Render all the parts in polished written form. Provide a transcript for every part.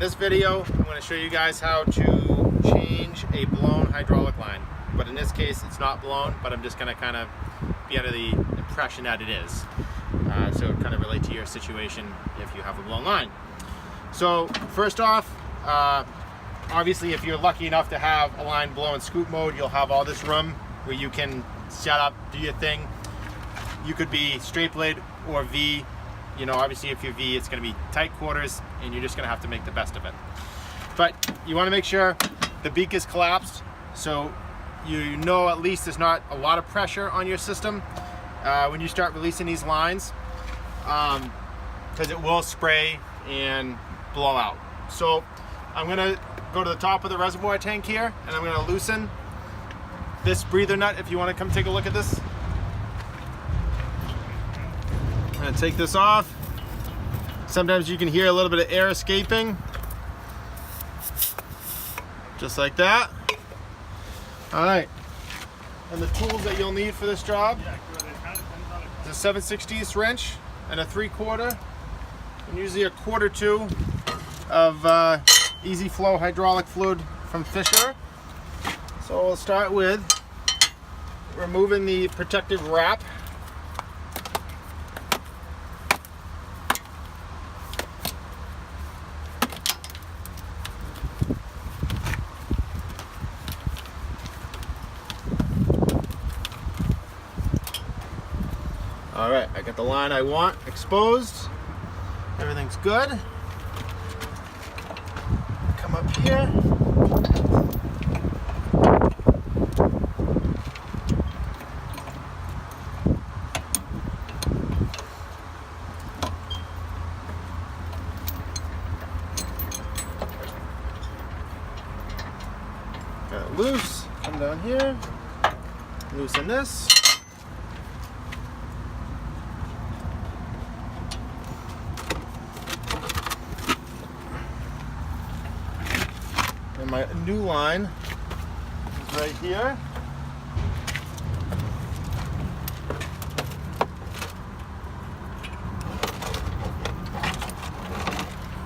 this video, I'm going to show you guys how to change a blown hydraulic line. But in this case, it's not blown, but I'm just going to kind of be under the impression that it is. So it kind of relate to your situation if you have a blown line. So first off, obviously if you're lucky enough to have a line blow in scoop mode, you'll have all this room where you can set up, do your thing. You could be straight blade or V. You know, obviously if you're V, it's going to be tight quarters and you're just going to have to make the best of it. But you want to make sure the beak is collapsed, so you know at least there's not a lot of pressure on your system when you start releasing these lines, because it will spray and blow out. So I'm going to go to the top of the reservoir tank here and I'm going to loosen this breather nut. If you want to come take a look at this, I'm going to take this off. Sometimes you can hear a little bit of air escaping, just like that. All right, and the tools that you'll need for this job is a 7/16 wrench and a 3/4, and usually a 1/4 of Easy Flow hydraulic fluid from Fisher. So we'll start with removing the protective wrap. All right, I got the line I want exposed. Everything's good. Come up here. Got it loose. Come down here. Loosen this. And my new line is right here.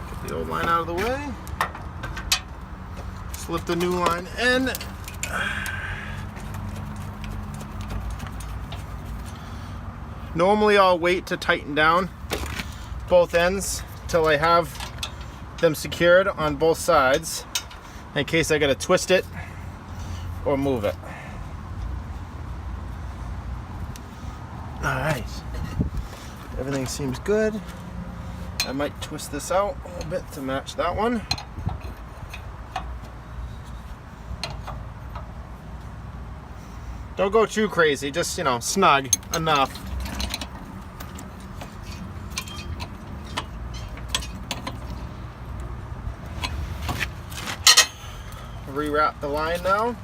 Get the old line out of the way. Slip the new line in. Normally I'll wait to tighten down both ends till I have them secured on both sides, in case I gotta twist it or move it. All right, everything seems good. I might twist this out a little bit to match that one. Don't go too crazy, just, you know, snug enough. Rewrap the line now.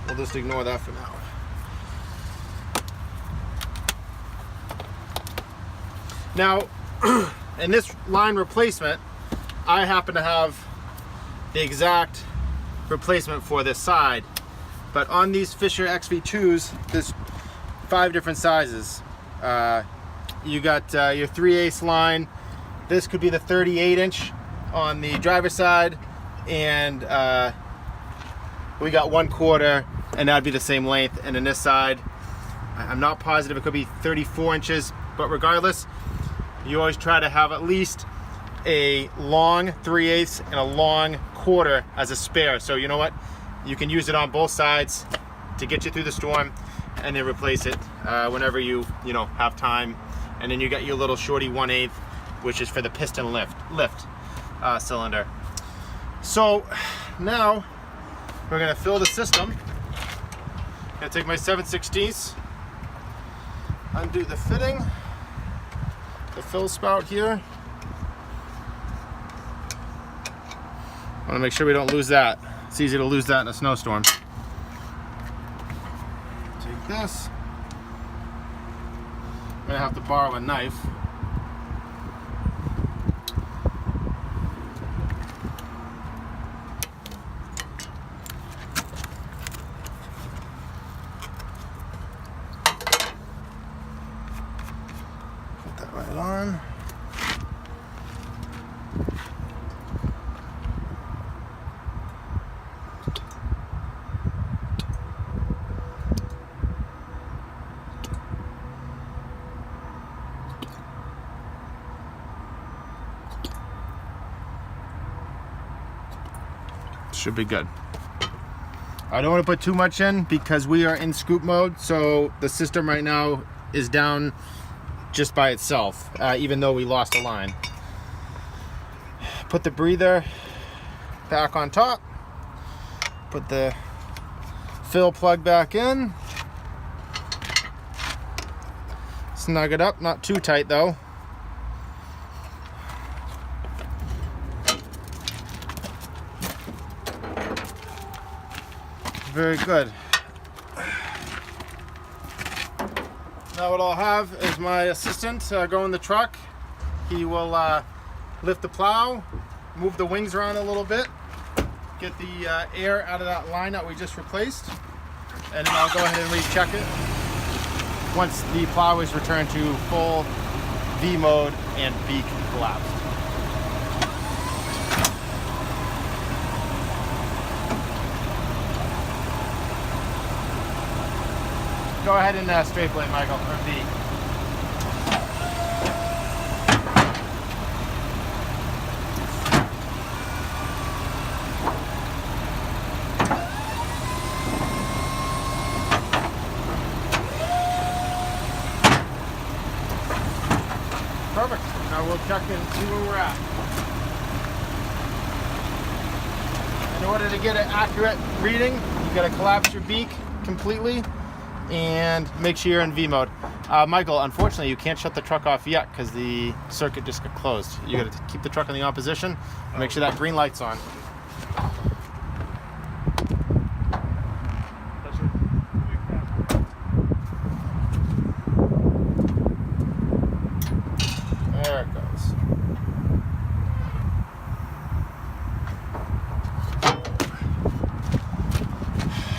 We'll just ignore that for now. Now, in this line replacement, I happen to have the exact replacement for this side. But on these Fisher XV2s, there's 5 different sizes. You got your 3/8 line. This could be the 38-inch on the driver's side, and we got 1/4, and that'd be the same length. And in this side, I'm not positive, it could be 34 inches, but regardless, you always try to have at least a long 3/8 and a long 1/4 as a spare. So you know what? You can use it on both sides to get you through the storm, and then replace it whenever you know, have time. And then you got your little shorty 1/8, which is for the piston lift cylinder. So now we're gonna fill the system. I'm gonna take my 7/16, undo the fitting, the fill spout here. I wanna make sure we don't lose that. It's easy to lose that in a snowstorm. Take this. I'm gonna have to borrow a knife. Should be good. I don't want to put too much in because we are in scoop mode, so the system right now is down just by itself, even though we lost a line. Put the breather back on top. Put the fill plug back in. Snug it up, not too tight though. Very good. Now what I'll have is my assistant go in the truck. He will lift the plow, move the wings around a little bit, get the air out of that line that we just replaced, and then I'll go ahead and recheck it once the plow is returned to full V mode and beak collapsed. Go ahead and straight blade, Michael, or V. Perfect. Now we'll check and see where we're at. In order to get an accurate reading, you got to collapse your beak completely and make sure you're in V mode. Michael, unfortunately, you can't shut the truck off yet because the circuit just got closed. You got to keep the truck in the on position. Make sure that green light's on. There it goes.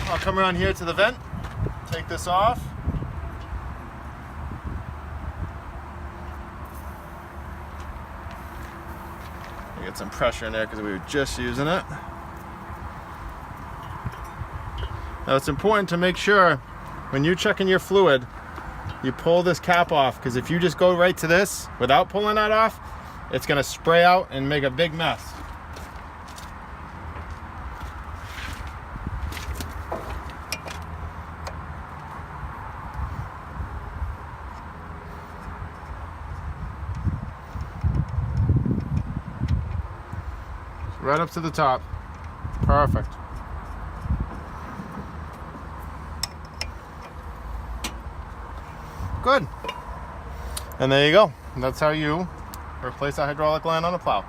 I'll come around here to the vent. Take this off. Get some pressure in there because we were just using it. Now it's important to make sure when you're checking your fluid, you pull this cap off, because if you just go right to this without pulling that off, it's going to spray out and make a big mess. Right up to the top. Perfect. Good. And there you go. That's how you replace a hydraulic line on a plow.